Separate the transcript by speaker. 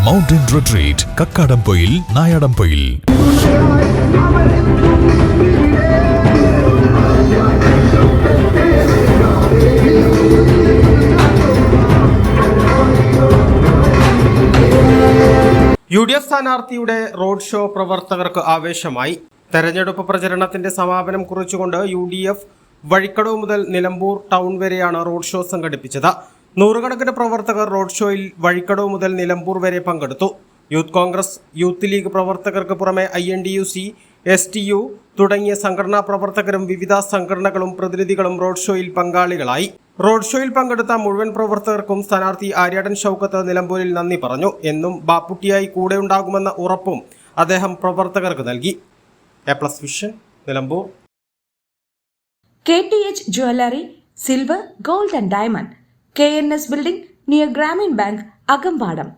Speaker 1: Mountain retreat Kakkadampoyil Nayadampoyil.
Speaker 2: UDF സ്ഥാനാർത്ഥിയുടെ road show പ്രവർത്തകർക്ക് ആവേശമായി. തെരഞ്ഞെടുപ്പ് പ്രചരണത്തിന്റെ സമാപനം കുറിച്ചുകൊണ്ട് UDF വഴിക്കടവ് മുതൽ നിലമ്പൂർ ടൗൺ വരെയാണ് റോഡ് ഷോ സംഘടിപ്പിച്ചത്. നൂറുകണക്കിന് പ്രവർത്തകർ റോഡ് ഷോയിൽ വഴിക്കടവ് മുതൽ നിലമ്പൂർ വരെ പങ്കെടുത്തു. യൂത്ത് കോൺഗ്രസ്, യൂത്ത് ലീഗ് പ്രവർത്തകർക്ക് പുറമെ INTUC, STU തുടങ്ങിയ സംഘടനാ പ്രവർത്തകരും വിവിധ സംഘടനകളും പ്രതിനിധികളും റോഡ് ഷോയിൽ പങ്കാളികളായി. റോഡ് ഷോയിൽ പങ്കെടുത്ത മുഴുവൻ പ്രവർത്തകർക്കും സ്ഥാനാർത്ഥി ആര്യാടൻ ഷൗക്കത്ത് നിലമ്പൂരിൽ നന്ദി പറഞ്ഞു. എന്നും ബാപ്പുട്ടിയായി കൂടെയുണ്ടാകുമെന്ന ഉറപ്പും അദ്ദേഹം പ്രവർത്തകർക്ക് നൽകി. A+ vision, Nilambur.
Speaker 3: KTH Jewelry, Silver, Gold and Diamond, KNS Building near Grameen Bank, Agampadam.